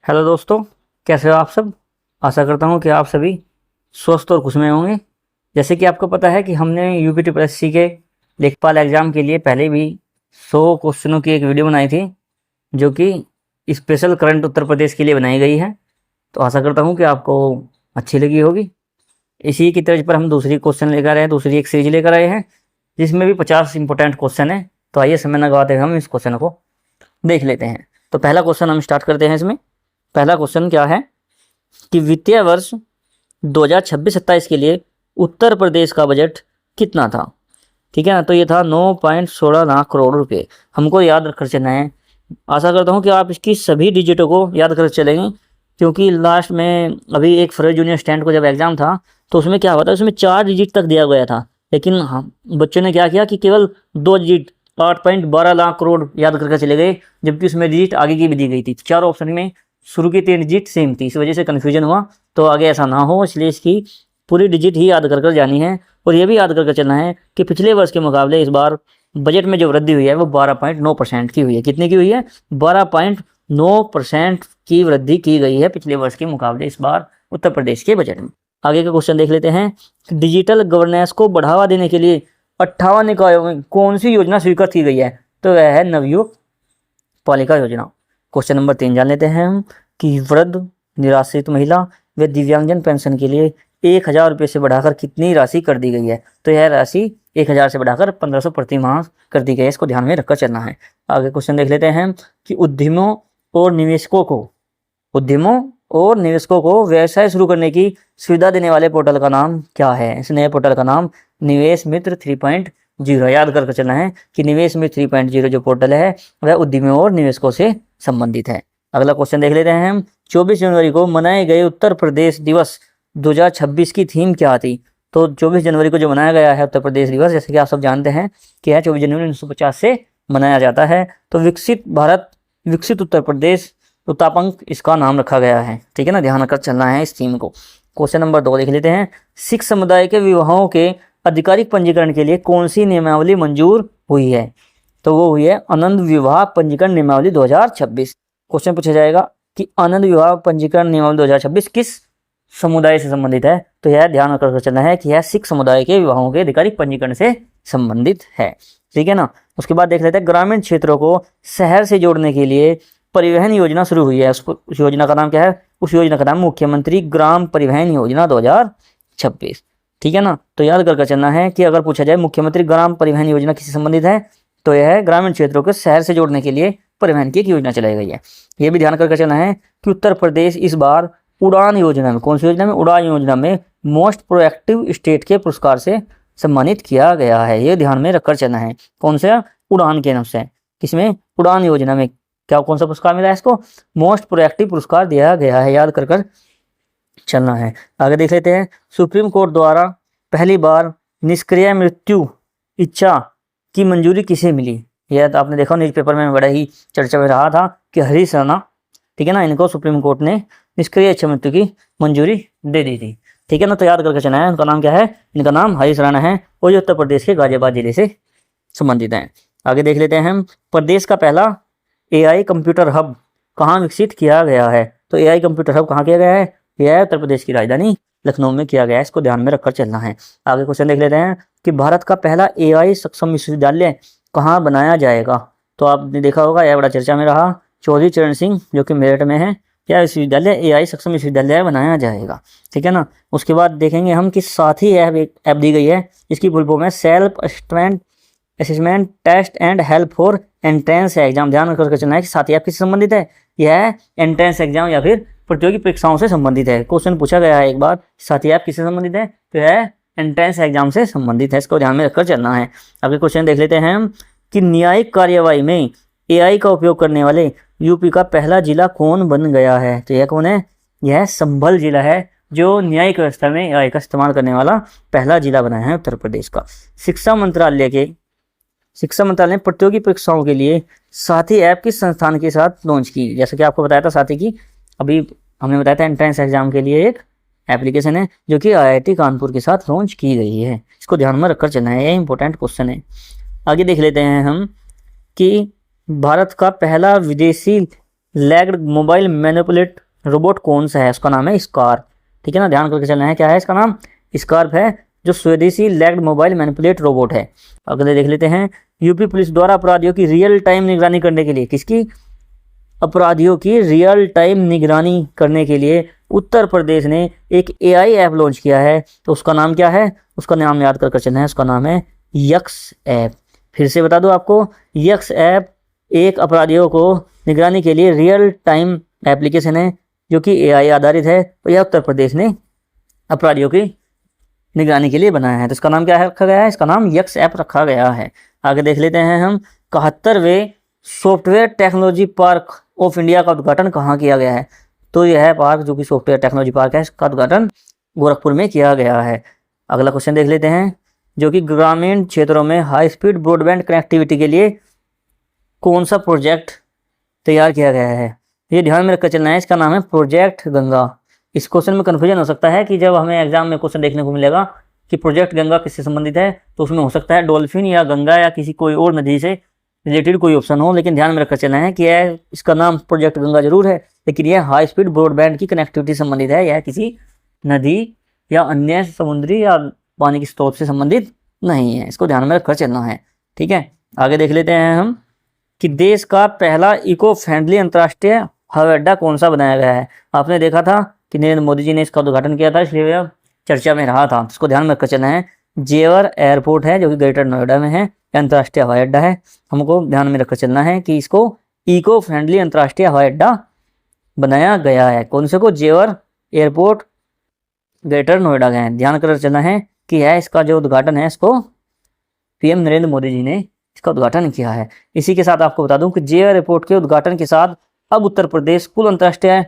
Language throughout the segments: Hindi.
हेलो दोस्तों, कैसे हो आप सब। आशा करता हूँ कि आप सभी स्वस्थ और खुशमय होंगे। जैसे कि आपको पता है कि हमने यूपीटीपीएससी के लेखपाल एग्ज़ाम के लिए पहले भी 100 क्वेश्चनों की एक वीडियो बनाई थी, जो कि स्पेशल करंट उत्तर प्रदेश के लिए बनाई गई है। तो आशा करता हूँ कि आपको अच्छी लगी होगी। इसी की तर्ज पर हम दूसरी क्वेश्चन लेकर आए हैं, दूसरी एक सीरीज लेकर आए हैं, जिसमें भी 50 इंपॉर्टेंट क्वेश्चन है। तो आइए समय न गवाते हुए हम इस क्वेश्चन को देख लेते हैं। तो पहला क्वेश्चन हम स्टार्ट करते हैं। इसमें पहला क्वेश्चन क्या है कि वित्तीय वर्ष 2026-27 के लिए उत्तर प्रदेश का बजट कितना था। ठीक है ना, तो ये था 9.16 लाख करोड़ रुपए। हमको याद रखकर चलना है। आशा करता हूँ कि आप इसकी सभी डिजिटों को याद कर चलेंगे, क्योंकि लास्ट में अभी एक फर्स्ट जूनियर स्टैंड को जब एग्ज़ाम था तो उसमें क्या हुआ था, उसमें 4 डिजिट तक दिया गया था, लेकिन हम बच्चों ने क्या किया कि केवल 2 डिजिट 8.12 लाख करोड़ याद करके चले गए, जबकि उसमें डिजिट आगे की भी दी गई थी। 4 ऑप्शन में शुरू की 3 डिजिट सेम थी, इस वजह से कन्फ्यूजन हुआ। तो आगे ऐसा ना हो, इसलिए इसकी पूरी डिजिट ही याद कर जानी है। और ये भी याद करके चलना है कि पिछले वर्ष के मुकाबले इस बार बजट में जो वृद्धि हुई है वो 12.9% की हुई है। कितने की हुई है? 12.9% की वृद्धि की गई है पिछले वर्ष के मुकाबले इस बार उत्तर प्रदेश के बजट में। आगे का क्वेश्चन देख लेते हैं। डिजिटल गवर्नेंस को बढ़ावा देने के लिए 58 निकायों में कौन सी योजना स्वीकृत की गई है? तो वह है नवयुग पालिका योजना। क्वेश्चन नंबर 3 जान लेते हैं हम कि वृद्ध, निराश्रित महिला व दिव्यांगजन पेंशन के लिए 1000 रुपये से बढ़ाकर कितनी राशि कर दी गई है? तो यह राशि 1000 से बढ़ाकर 1500 प्रति माह कर दी गई है। इसको ध्यान में रखकर चलना है। आगे क्वेश्चन देख लेते हैं कि उद्यमों और निवेशकों को व्यवसाय शुरू करने की सुविधा देने वाले पोर्टल का नाम क्या है? इस नए पोर्टल का नाम निवेश मित्र 3.0। याद करके चलना है कि निवेश मित्र 3.0 जो पोर्टल है वह उद्यमियों और निवेशकों से संबंधित है। अगला क्वेश्चन देख लेते हैं हम। 24 जनवरी को मनाए गए उत्तर प्रदेश दिवस 2026 की थीम क्या थी? तो 24 जनवरी को जो मनाया गया है उत्तर प्रदेश दिवस, जैसे कि आप सब जानते हैं कि यह 24 जनवरी 1950 से मनाया जाता है। तो विकसित भारत, विकसित उत्तर प्रदेश उत्तापंक इसका नाम रखा गया है। ठीक है ना, ध्यान रखकर चलना है इस थीम को। क्वेश्चन नंबर 2 देख लेते हैं। सिख समुदाय के विवाहों के आधिकारिक पंजीकरण के लिए कौन सी नियमावली मंजूर हुई है? तो वो हुई है आनंद विवाह पंजीकरण नियमावली 2026। क्वेश्चन पूछा जाएगा कि आनंद विवाह पंजीकरण नियमावली 2026 किस समुदाय से संबंधित है? तो यह ध्यान रखकर चलना है कि यह सिख समुदाय के विवाहों के आधिकारिक पंजीकरण से संबंधित है। ठीक है ना। उसके बाद देख लेते हैं ग्रामीण क्षेत्रों को शहर से जोड़ने के लिए परिवहन योजना शुरू हुई है। उस योजना का नाम क्या है? उस योजना का नाम मुख्यमंत्री ग्राम परिवहन योजना 2026। ठीक है ना। तो याद करके चलना है कि अगर पूछा जाए मुख्यमंत्री ग्राम परिवहन योजना किससे संबंधित है, तो यह ग्रामीण क्षेत्रों को शहर से जोड़ने के लिए परिवहन की एक योजना चलाई गई है। यह भी ध्यान करके चलना है कि उत्तर प्रदेश इस बार उड़ान योजना में, कौन सी योजना में? उड़ान योजना में मोस्ट प्रोएक्टिव स्टेट के पुरस्कार से सम्मानित किया गया है। ये ध्यान में रखकर चलना है। कौन सा? उड़ान के नाम से। किसमें? उड़ान योजना में क्या, कौन सा पुरस्कार मिला है इसको? मोस्ट प्रोएक्टिव पुरस्कार दिया गया है। याद कर चलना है। आगे देख लेते हैं। सुप्रीम कोर्ट द्वारा पहली बार निष्क्रिय मृत्यु इच्छा की मंजूरी किसे मिली? यह तो आपने देखा न्यूज़पेपर में बड़ा ही चर्चा में रहा था कि हरीश राणा, ठीक है ना, इनको सुप्रीम कोर्ट ने निष्क्रिय इच्छा मृत्यु की मंजूरी दे दी थी। ठीक है ना। तो याद करके चलना है। उनका नाम क्या है? इनका नाम हरीश राणा है और ये उत्तर प्रदेश के गाजियाबाद जिले से संबंधित हैं। आगे देख लेते हैं हम। प्रदेश का पहला AI कंप्यूटर हब कहाँ विकसित किया गया है? तो AI कंप्यूटर हब कहाँ किया गया है? यह उत्तर प्रदेश की राजधानी लखनऊ में किया गया है। इसको ध्यान में रखकर चलना है। आगे क्वेश्चन देख लेते हैं कि भारत का पहला AI सक्षम विश्वविद्यालय कहाँ बनाया जाएगा? तो आपने देखा होगा, यह बड़ा चर्चा में रहा। चौधरी चरण सिंह जो कि मेरठ में है, यह विश्वविद्यालय AI सक्षम विश्वविद्यालय बनाया जाएगा। ठीक है ना। उसके बाद देखेंगे हम कि साथी ऐप दी गई है। इसकी फुल फॉर्म है self assessment test and help for entrance exam. ध्यान रखकर चलना है कि साथी ऐप किससे संबंधित है? यह एंट्रेंस एग्जाम या फिर प्रतियोगी परीक्षाओं से संबंधित है। क्वेश्चन पूछा गया है एक बार, साथी ऐप किससे संबंधित है? तो यह एंट्रेंस एग्जाम से संबंधित है। इसको ध्यान में रखकर चलना है। अगले क्वेश्चन देख लेते हैं हम कि न्यायिक कार्यवाही में AI का उपयोग करने वाले यूपी का पहला जिला कौन बन गया है? तो यह कौन है? यह संभल जिला है, जो न्यायिक व्यवस्था में AI का इस्तेमाल करने वाला पहला जिला बना है उत्तर प्रदेश का। शिक्षा मंत्रालय ने प्रतियोगी परीक्षाओं के लिए साथी ऐप किस संस्थान के साथ लॉन्च की? जैसे कि आपको बताया था साथी की, अभी हमने बताया था एंट्रेंस एग्जाम के लिए एक एप्लीकेशन है जो कि IIT कानपुर के साथ लॉन्च की गई है। इसको ध्यान में रखकर चलना है, ये इंपॉर्टेंट क्वेश्चन है। आगे देख लेते हैं हम कि भारत का पहला विदेशी लेग्ड मोबाइल मैनिपुलेट रोबोट कौन सा है? उसका नाम है स्कार्प। ठीक है ना, ध्यान करके चलना है। क्या है इसका नाम? स्कार्प है, जो स्वदेशी लेग्ड मोबाइल मैनिपुलेट रोबोट है। अगले देख लेते हैं। यूपी पुलिस द्वारा अपराधियों की रियल टाइम निगरानी करने के लिए, किसकी? अपराधियों की रियल टाइम निगरानी करने के लिए उत्तर प्रदेश ने एक एआई ऐप लॉन्च किया है। तो उसका नाम क्या है? उसका नाम याद कर चलना है। उसका नाम है यक्स ऐप। फिर से बता दो आपको, यक्स ऐप एक अपराधियों को निगरानी के लिए रियल टाइम एप्लीकेशन है जो कि एआई आधारित है। तो यह उत्तर प्रदेश ने अपराधियों की निगरानी के लिए बनाया है। तो इसका नाम क्या रखा गया है? इसका नाम यक्स ऐप रखा गया है। आगे देख लेते हैं हम। 71वें software technology park of India का उद्घाटन कहाँ किया गया है? तो यह पार्क जो कि सॉफ्टवेयर टेक्नोलॉजी पार्क है, इसका उद्घाटन गोरखपुर में किया गया है। अगला क्वेश्चन देख लेते हैं, जो कि ग्रामीण क्षेत्रों में हाई स्पीड ब्रॉडबैंड कनेक्टिविटी के लिए कौन सा प्रोजेक्ट तैयार किया गया है? ये ध्यान में रखकर चलना है। इसका नाम है प्रोजेक्ट गंगा। इस क्वेश्चन में कन्फ्यूजन हो सकता है कि जब हमें एग्जाम में क्वेश्चन देखने को मिलेगा कि प्रोजेक्ट गंगा किससे संबंधित है, तो उसमें हो सकता है डॉल्फिन या गंगा या किसी कोई और नदी से रिलेटेड कोई ऑप्शन हो। लेकिन ध्यान में रखकर चलना है कि यह इसका नाम प्रोजेक्ट गंगा जरूर है, लेकिन यह हाई स्पीड ब्रॉडबैंड की कनेक्टिविटी संबंधित है। यह किसी नदी या अन्य समुद्री या पानी के स्रोत से संबंधित नहीं है। इसको ध्यान में रखकर चलना है। ठीक है, आगे देख लेते हैं हम कि देश का पहला इको फ्रेंडली अंतर्राष्ट्रीय हवाई अड्डा कौन सा बनाया गया है? आपने देखा था कि नरेंद्र मोदी जी ने इसका उद्घाटन किया था, इसलिए यह चर्चा में रहा था। इसको ध्यान में रखकर चलना है। जेवर एयरपोर्ट है जो कि ग्रेटर नोएडा में है, अंतर्राष्ट्रीय हवाई अड्डा है। हमको ध्यान में रखकर चलना है कि इसको इको फ्रेंडली अंतर्राष्ट्रीय हवाई अड्डा बनाया गया है। कौन से को? जेवर एयरपोर्ट ग्रेटर नोएडा गए। ध्यान कर चलना है कि यह इसका जो उद्घाटन है, इसको पीएम नरेंद्र मोदी जी ने इसका उद्घाटन किया है। इसी के साथ आपको बता दूं कि जेवर एयरपोर्ट के उद्घाटन के साथ अब उत्तर प्रदेश कुल अंतर्राष्ट्रीय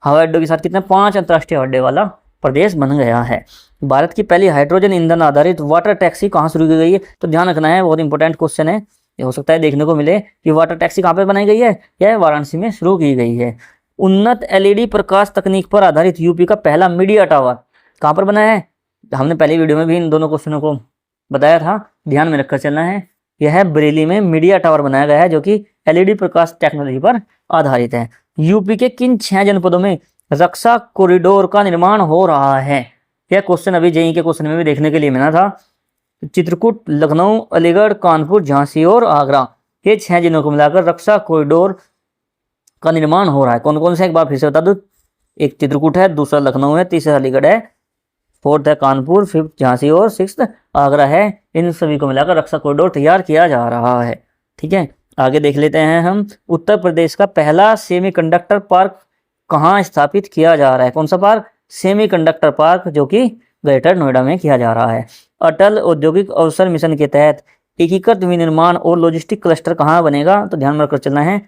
हवाई अड्डों के साथ कितने? 5 अंतर्राष्ट्रीय हवाई अड्डे वाला प्रदेश बन गया है। भारत की पहली हाइड्रोजन ईंधन आधारित वाटर टैक्सी कहाँ शुरू की गई है? तो ध्यान रखना है, बहुत इंपॉर्टेंट क्वेश्चन है। ये हो सकता है देखने को मिले कि वाटर टैक्सी कहाँ पे बनाई गई है? यह वाराणसी में शुरू की गई है। उन्नत एलईडी प्रकाश तकनीक पर आधारित यूपी का पहला मीडिया टावर कहाँ पर बना है? हमने पहले वीडियो में भी इन दोनों क्वेश्चनों को बताया था, ध्यान में रखकर चलना है। यह बरेली में मीडिया टावर बनाया गया है जो कि एलईडी प्रकाश टेक्नोलॉजी पर आधारित है। यूपी के किन 6 जनपदों में रक्षा कॉरिडोर का निर्माण हो रहा है? यह क्वेश्चन अभी जेईई के क्वेश्चन में भी देखने के लिए मिला था। चित्रकूट, लखनऊ, अलीगढ़, कानपुर, झांसी और आगरा, ये 6 जिलों को मिलाकर रक्षा कॉरिडोर का निर्माण हो रहा है। कौन कौन से? एक बार फिर से बता दूं, एक चित्रकूट है, दूसरा लखनऊ है, तीसरा अलीगढ़ है, फोर्थ है कानपुर, फिफ्थ झांसी और सिक्स्थ आगरा है। इन सभी को मिलाकर रक्षा कॉरिडोर तैयार किया जा रहा है। ठीक है, आगे देख लेते हैं हम। उत्तर प्रदेश का पहला सेमीकंडक्टर पार्क कहाँ स्थापित किया जा रहा है? कौन सा पार्क? सेमीकंडक्टर पार्क, जो कि ग्रेटर नोएडा में किया जा रहा है। अटल औद्योगिक अवसर मिशन के तहत एकीकृत विनिर्माण और लॉजिस्टिक क्लस्टर कहाँ बनेगा? तो ध्यान में रखकर चलना है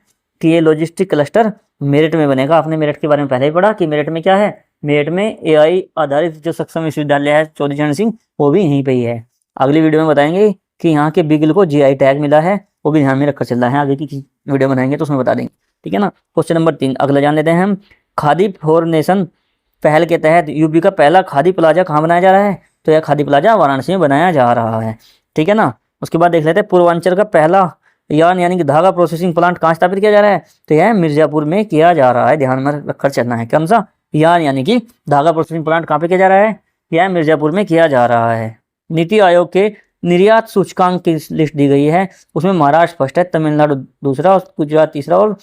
कि ये लॉजिस्टिक क्लस्टर मेरठ में बनेगा। आपने मेरठ के बारे में पहले ही पढ़ा कि मेरठ में क्या है? मेरठ में एआई आधारित जो सक्षम विश्वविद्यालय है चौधरी चरण सिंह, वो भी यहीं पे ही है। अगली वीडियो में बताएंगे कि यहाँ के बिगल को जीआई टैग मिला है, वो भी ध्यान में रखकर चलना है। आगे की वीडियो बनाएंगे तो उसमें बता देंगे। ठीक है ना। क्वेश्चन नंबर 3 अगला जान लेते हैं हम। खादी फॉर नेशन पहल के तहत यूपी का पहला खादी प्लाजा कहाँ बनाया जा रहा है? तो यह खादी प्लाजा वाराणसी में बनाया जा रहा है। ठीक है ना। उसके बाद देख लेते हैं पूर्वांचल का पहला यार्न यानी कि धागा प्रोसेसिंग प्लांट कहाँ स्थापित किया जा रहा है? तो यह मिर्जापुर में किया जा रहा है। ध्यान में रखकर चलना है। कौन सा? यार्न यानी कि धागा प्रोसेसिंग प्लांट कहाँ पे किया जा रहा है? यह मिर्जापुर में किया जा रहा है। नीति आयोग के निर्यात सूचकांक की लिस्ट दी गई है, उसमें महाराष्ट्र फर्स्ट है, तमिलनाडु दूसरा, गुजरात तीसरा और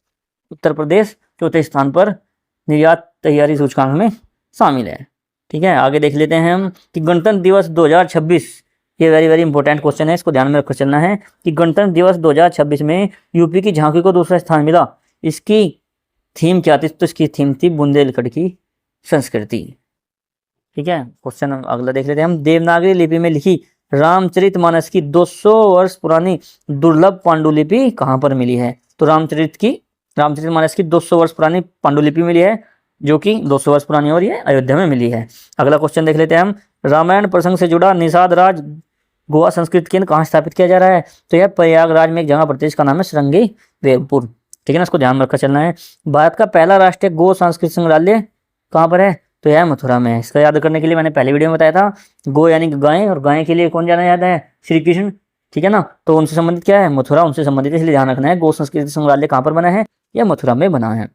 उत्तर प्रदेश चौथे स्थान पर निर्यात तैयारी सूचकांक में शामिल है। ठीक है, आगे देख लेते हैं हम कि गणतंत्र दिवस 2026, ये वेरी वेरी इंपॉर्टेंट क्वेश्चन है, इसको ध्यान में रखकर चलना है कि गणतंत्र दिवस 2026 में यूपी की झांकी को दूसरा स्थान मिला। इसकी थीम क्या थी? तो इसकी थीम थी बुंदेलखंड की संस्कृति। ठीक है, क्वेश्चन अगला देख लेते हैं हम। देवनागरी लिपि में लिखी रामचरितमानस की 200 वर्ष पुरानी दुर्लभ पांडुलिपि कहाँ पर मिली है? तो रामचरितमानस की 200 वर्ष पुरानी पांडुलिपि मिली है, जो कि 200 वर्ष पुरानी और ये अयोध्या में मिली है। अगला क्वेश्चन देख लेते हैं हम। रामायण प्रसंग से जुड़ा निषाद राज गोवा संस्कृत केंद्र कहाँ स्थापित किया जा रहा है? तो यह प्रयागराज में एक जगह प्रदेश का नाम है श्रृंगी वेरपुर। ठीक है ना, इसको ध्यान में रखकर चलना है। भारत का पहला राष्ट्रीय गो सांस्कृतिक संग्रहालय कहाँ पर है? तो यह मथुरा में है। इसका याद करने के लिए मैंने पहले वीडियो में बताया था, गो यानी गाय, और गाय के लिए कौन जाना जाता है? श्री कृष्ण। ठीक है ना, तो उनसे संबंधित क्या है? मथुरा उनसे संबंधित है, इसलिए ध्यान रखना है। गो संस्कृति संग्रहालय कहाँ पर बना है? यह मथुरा में बना है।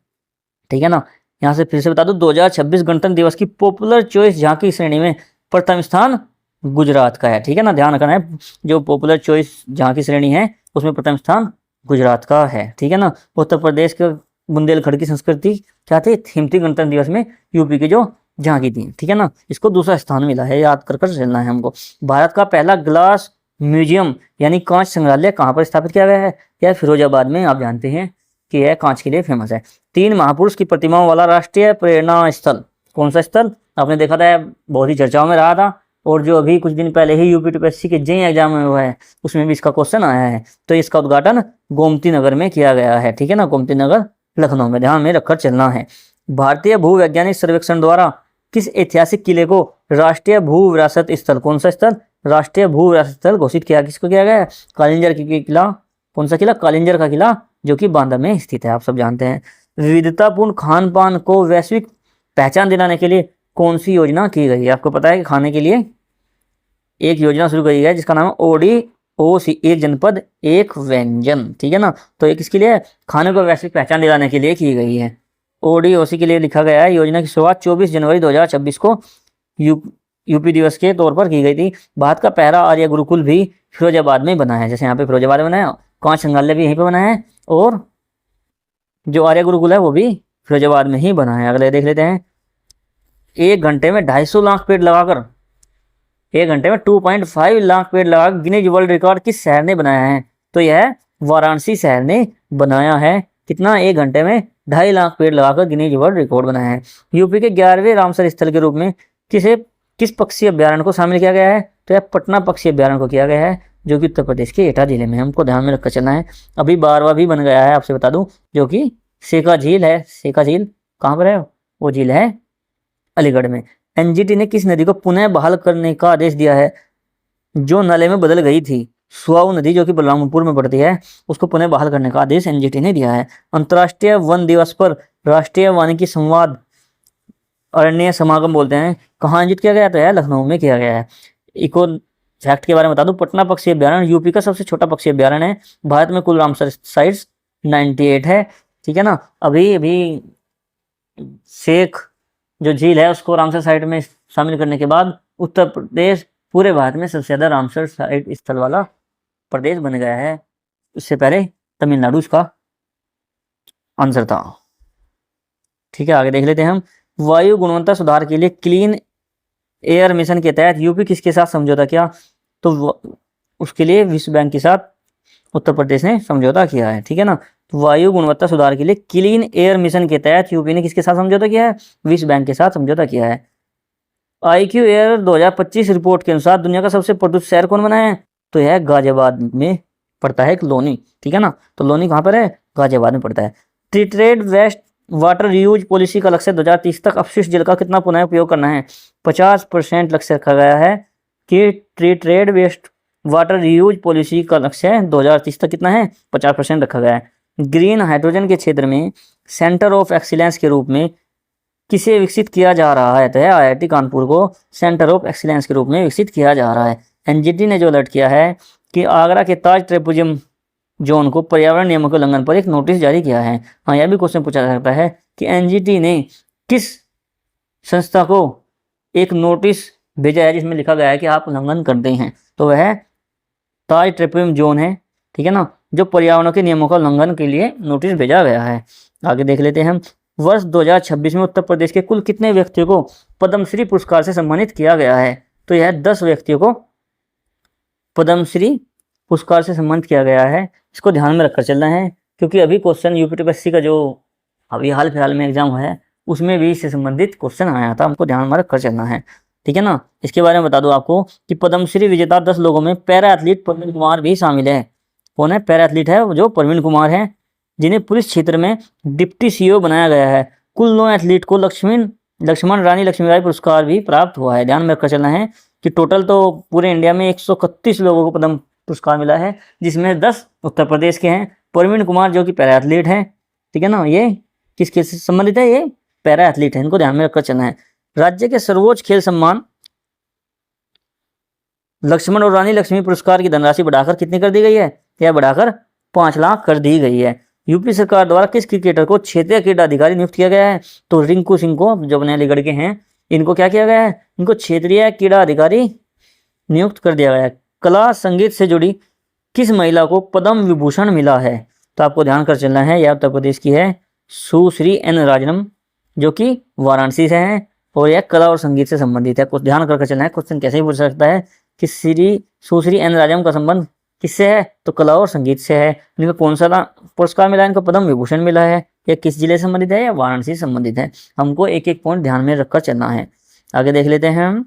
ठीक है ना। यहाँ से फिर से बता दूं, 2026 गणतंत्र दिवस की पॉपुलर चॉइस झांकी श्रेणी में प्रथम स्थान गुजरात का है। ठीक है ना, ध्यान रखना है, जो पॉपुलर चॉइस झांकी श्रेणी है उसमें प्रथम स्थान गुजरात का है। ठीक है ना। उत्तर प्रदेश के बुंदेलखंड की संस्कृति क्या थी, थीम थी गणतंत्र दिवस में यूपी की जो झांकी थी। ठीक है ना, इसको दूसरा स्थान मिला है, याद कर चलना है हमको। भारत का पहला ग्लास म्यूजियम यानी कांच संग्रहालय कहाँ पर स्थापित किया गया है, यह फिरोजाबाद में। आप जानते हैं कि यह कांच के लिए फेमस है। 3 महापुरुष की प्रतिमाओं वाला राष्ट्रीय प्रेरणा स्थल, कौन सा स्थल, आपने देखा था बहुत ही चर्चाओं में रहा था, और जो अभी कुछ दिन पहले ही यूपीपीएससी के जेईई एग्जाम में हुआ है उसमें भी इसका क्वेश्चन आया है। तो इसका उद्घाटन गोमती नगर में किया गया है। ठीक है ना, गोमती नगर लखनऊ में, ध्यान में रखकर चलना है। भारतीय भूवैज्ञानिक सर्वेक्षण द्वारा किस ऐतिहासिक किले को राष्ट्रीय भू विरासत स्थल, कौन सा स्थल, राष्ट्रीय भू विरासत स्थल घोषित किया, किसको किया गया है, कालिंजर की किला, कौन सा किला, कालिंजर का किला, जो कि बांदा में स्थित है, आप सब जानते हैं। विविधतापूर्ण खान पान को वैश्विक पहचान दिलाने के लिए कौन सी योजना की गई है, आपको पता है कि खाने के लिए एक योजना शुरू करी है जिसका नाम है ODOC, एक जनपद एक व्यंजन। ठीक है ना, तो ये किसके लिए, खाने को वैश्विक पहचान दिलाने के लिए की गई है। ODOC के लिए लिखा गया है। योजना की शुरुआत 24 जनवरी 2026 को यूपी दिवस के तौर पर की गई थी। भारत का पहला आर्य गुरुकुल भी फिरोजाबाद में बना है, जैसे यहाँ पे फिरोजाबाद में बना है, कांच संग्रहालय भी यहीं पे बना है, और जो आर्य गुरुकुल है वो भी फिरोजाबाद में ही बना है। अगले देख लेते हैं। 1 घंटे में 250 लाख पेड़ लगाकर, 1 घंटे में 2.5 लाख पेड़ लगाकर गिनीज वर्ल्ड रिकॉर्ड किस शहर ने बनाया है, तो यह वाराणसी शहर ने बनाया है। कितना, 1 घंटे में 2.5 लाख पेड़ लगाकर गिनीज वर्ल्ड रिकॉर्ड बनाया है। यूपी के 11वें रामसर स्थल के रूप में किस पक्षी अभ्यारण्य को शामिल किया गया है, तो यह पटना पक्षी अभ्यारण्य को किया गया है, जो कि उत्तर प्रदेश के एटा जिले में, हमको ध्यान में रखकर चलना है। अभी 12वां भी बन गया है, आपसे बता दूं, जो कि सेका झील है। सेका झील कहाँ पर है, वो झील है अलीगढ़ में। एनजीटी ने किस नदी को पुनः बहाल करने का आदेश दिया है, जो नाले में बदल गई थी, सुआऊ नदी जो कि बलरामपुर में पड़ती है, उसको पुनः बहाल करने का आदेश एनजीटी ने दिया है। अंतर्राष्ट्रीय वन दिवस पर राष्ट्रीय वानिकी संवाद अरण्य समागम बोलते हैं, कहाँ आयोजित किया गया, तो है लखनऊ में किया गया है। इको फैक्ट के बारे में बता दूं, पटना पक्षी अभ्यारण्य यूपी का सबसे छोटा पक्षी अभ्यारण्य है। भारत में कुल रामसर साइट्स 98 है। ठीक है ना, अभी शेख जो झील है उसको रामसर साइट में शामिल करने के बाद उत्तर प्रदेश पूरे भारत में सबसे ज्यादा रामसर साइट स्थल वाला प्रदेश बन गया है। इससे पहले तमिलनाडु इसका आंसर था। ठीक है, आगे देख लेते हैं हम। वायु गुणवत्ता सुधार के लिए क्लीन एयर मिशन के तहत यूपी किसके साथ समझौता किया, तो उसके लिए विश्व बैंक के साथ उत्तर प्रदेश ने समझौता किया है। ठीक है ना, तो वायु गुणवत्ता सुधार के लिए क्लीन एयर मिशन के तहत यूपी ने किसके साथ समझौता किया है, विश्व बैंक के साथ समझौता किया है। IQ एयर 2025 रिपोर्ट के अनुसार दुनिया का सबसे प्रदूषित शहर कौन बना है, तो यह गाजियाबाद में पड़ता है, लोनी। ठीक है ना, तो लोनी कहाँ पर है, गाजियाबाद में पड़ता है। Treated waste water reuse policy का लक्ष्य 2030 तक अपशिष्ट जल का कितना पुनः उपयोग करना है, 50% लक्ष्य रखा गया है कि treated waste water reuse policy का लक्ष्य 2030 तक कितना है, 50% रखा गया है। ग्रीन हाइड्रोजन के क्षेत्र में सेंटर ऑफ एक्सीलेंस के रूप में किसे विकसित किया जा रहा है, तो है IIT कानपुर को सेंटर ऑफ एक्सीलेंस के रूप में विकसित किया जा रहा है। एनजीटी ने जो अलर्ट किया है कि आगरा के ताज ट्रैपेजियम जोन को पर्यावरण नियमों के उल्लंघन पर एक नोटिस जारी किया है। हाँ, यह भी क्वेश्चन पूछा जा सकता है कि एनजीटी ने किस संस्था को एक नोटिस भेजा है जिसमें लिखा गया है कि आप उल्लंघन करते हैं, तो वह ताज ट्रैपेजियम जोन है। ठीक है ना, जो पर्यावरण के नियमों का उल्लंघन के लिए नोटिस भेजा गया है। आगे देख लेते हैं हम। वर्ष 2026 में उत्तर प्रदेश के कुल कितने व्यक्तियों को पद्मश्री पुरस्कार से सम्मानित किया गया है, तो यह 10 व्यक्तियों को पद्मश्री पुरस्कार से सम्मानित किया गया है। इसको ध्यान में रखकर चलना है, क्योंकि अभी क्वेश्चन यूपीपीएससी का जो अभी हाल फिलहाल में एग्जाम है उसमें भी इससे संबंधित क्वेश्चन आया था, हमको ध्यान में रखकर चलना है। ठीक है ना, इसके बारे में बता दूं आपको कि पद्मश्री विजेता 10 लोगों में पैरा एथलीट प्रवीण कुमार भी शामिल है। कौन है, पैरा एथलीट है जो प्रवीण कुमार है, जिन्हें पुलिस क्षेत्र में डिप्टी CEO बनाया गया है। कुल 9 एथलीट को लक्ष्मण रानी लक्ष्मीबाई पुरस्कार भी प्राप्त हुआ है। ध्यान में रखकर चलना है कि टोटल तो पूरे इंडिया में 131 लोगों को पद्म पुरस्कार मिला है, जिसमें 10 उत्तर प्रदेश के हैं। प्रवीण कुमार जो कि पैरा एथलीट हैं, ठीक है ना, ये किसके से संबंधित है, ये पैरा एथलीट है, इनको ध्यान में रखकर चलना है। राज्य के सर्वोच्च खेल सम्मान लक्ष्मण और रानी लक्ष्मी पुरस्कार की धनराशि बढ़ाकर कितनी कर दी गई है, यह बढ़ाकर 5 लाख कर दी गई है। यूपी सरकार द्वारा किस क्रिकेटर को क्षेत्रीय क्रीडा अधिकारी नियुक्त किया गया है? तो रिंकू सिंह को, जो अपने अलीगढ़ के हैं, इनको क्या किया गया है? इनको क्षेत्रीय क्रीडा अधिकारी नियुक्त कर दिया गया है। कला संगीत से जुड़ी किस महिला को पद्म विभूषण मिला है? तो आपको ध्यान कर चलना है, यह उत्तर प्रदेश की है सुश्री एन राजनम, जो कि वाराणसी से है और यह कला और संगीत से संबंधित है। कुछ ध्यान करके चलना है, क्वेश्चन कैसे ही पूछ सकता है कि सुश्री एन राजनम का संबंध किससे है? तो कला और संगीत से है। इनको कौन सा पुरस्कार मिला है? इनको पद्म विभूषण मिला है। यह किस जिले से संबंधित है? या वाराणसी से संबंधित है। हमको एक एक पॉइंट ध्यान में रखकर चलना है। आगे देख लेते हैं हम,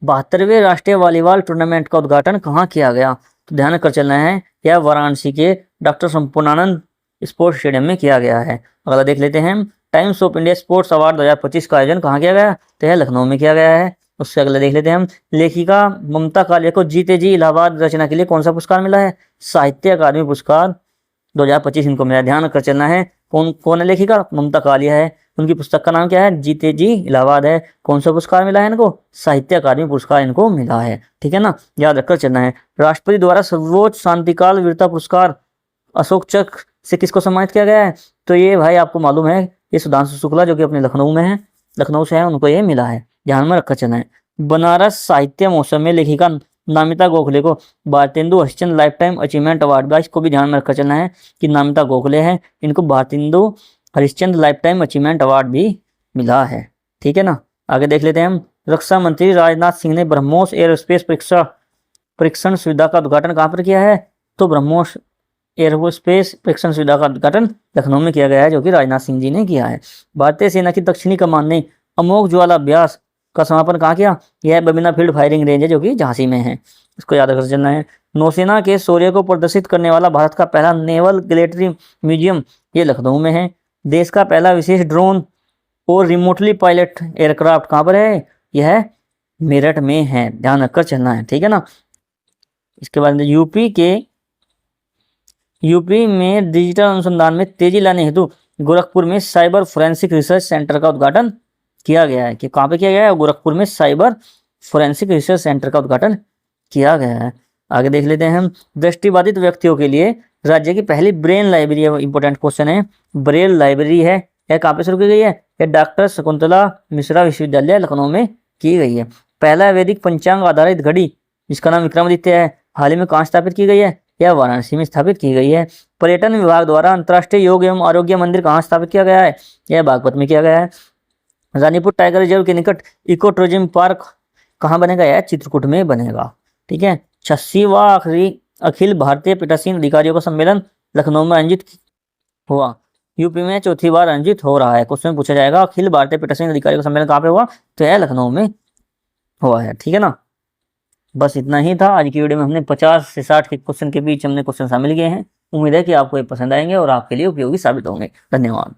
72वें राष्ट्रीय वॉलीबॉल टूर्नामेंट का उद्घाटन कहाँ किया गया? तो ध्यान कर चलना है, यह वाराणसी के डॉक्टर संपूर्णानंद स्पोर्ट्स स्टेडियम में किया गया है। अगला देख लेते हैं, times of India sports award 2025 का आयोजन कहाँ किया गया? तो यह लखनऊ में किया गया है। उससे अगला देख लेते हैं हम, लेखिका ममता कालिया को जीते जी इलाहाबाद रचना के लिए कौन सा पुरस्कार मिला है? साहित्य अकादमी पुरस्कार 2025 इनको मिला। ध्यान कर चलना है, कौन है लेखिका? ममता कालिया है। उनकी पुस्तक का नाम क्या है? जीते जी इलाहाबाद है। कौन सा पुरस्कार मिला है इनको? साहित्य अकादमी पुरस्कार इनको मिला है। ठीक है ना, याद रखकर चलना है। राष्ट्रपति द्वारा सर्वोच्च शांतिकाल वीरता पुरस्कार अशोक चक्र से किसको सम्मानित किया गया है? तो ये भाई आपको मालूम है, ये सुधांशु शुक्ला, जो कि अपने लखनऊ में है, लखनऊ से है, उनको ये मिला है। ध्यान में रखकर चलना है। बनारस साहित्य महोत्सव में लेखिका नामिता गोखले को Bharatendu Harishchandra life time achievement award, इसको भी ध्यान में रखकर चलना है कि नामिता गोखले है, इनको Bharatendu Harishchandra life time achievement award भी मिला है। ठीक है ना, आगे देख लेते हैं हम, रक्षा मंत्री राजनाथ सिंह ने ब्रह्मोस एयरोस्पेस परीक्षण सुविधा का उद्घाटन कहाँ पर किया है? तो ब्रह्मोस एयरोस्पेस परीक्षण सुविधा का उद्घाटन लखनऊ में किया गया है, जो कि राजनाथ सिंह जी ने किया है। भारतीय सेना की दक्षिणी कमान ने अमोघ ज्वाला अभ्यास का समापन कहाँ किया? यह बबिना फील्ड फायरिंग रेंज है, जो कि झांसी में है। इसको याद रखकर चलना है। नौसेना के शौर्य को प्रदर्शित करने वाला भारत का पहला नेवल गैलेटरी म्यूजियम ये लखनऊ में है। देश का पहला विशेष ड्रोन और रिमोटली पायलट एयरक्राफ्ट कहाँ पर है? यह मेरठ में है। ध्यान रखकर चलना है। ठीक है ना, इसके बाद यूपी में डिजिटल अनुसंधान में तेजी लाने हेतु गोरखपुर में साइबर फोरेंसिक रिसर्च सेंटर का उद्घाटन किया गया है। कि कहाँ पे किया गया है? गोरखपुर में साइबर फोरेंसिक रिसर्च सेंटर का उद्घाटन किया गया है। आगे देख लेते हैं हम, दृष्टिबाधित व्यक्तियों के लिए राज्य की पहली ब्रेन लाइब्रेरी, इंपॉर्टेंट क्वेश्चन है, ब्रेल लाइब्रेरी है, यह कहाँ पे शुरू की गई है? यह डॉक्टर शकुंतला मिश्रा विश्वविद्यालय लखनऊ में की गई है। पहला वैदिक पंचांग आधारित घड़ी, जिसका नाम विक्रमादित्य है, हाल ही में कहाँ स्थापित की गई है? यह वाराणसी में स्थापित की गई है। पर्यटन विभाग द्वारा अंतर्राष्ट्रीय योग एवं आरोग्य मंदिर कहाँ स्थापित किया गया है? यह बागपत में किया गया है। रानीपुर टाइगर रिजर्व के निकट इको टूरिज्म पार्क कहाँ बनेगा? यह चित्रकूट में बनेगा। ठीक है। 86वां आखिरी अखिल भारतीय पीठासीन अधिकारियों का सम्मेलन लखनऊ में आयोजित हुआ। यूपी में चौथी बार आयोजित हो रहा है। क्वेश्चन पूछा जाएगा, अखिल भारतीय पीठासीन अधिकारियों का सम्मेलन कहाँ पे हुआ? तो यह लखनऊ में हुआ है। ठीक है ना, बस इतना ही था आज की वीडियो में। हमने 50 से 60 के क्वेश्चन के बीच हमने क्वेश्चन शामिल किए हैं। उम्मीद है कि आपको ये पसंद आएंगे और आपके लिए उपयोगी साबित होंगे। धन्यवाद।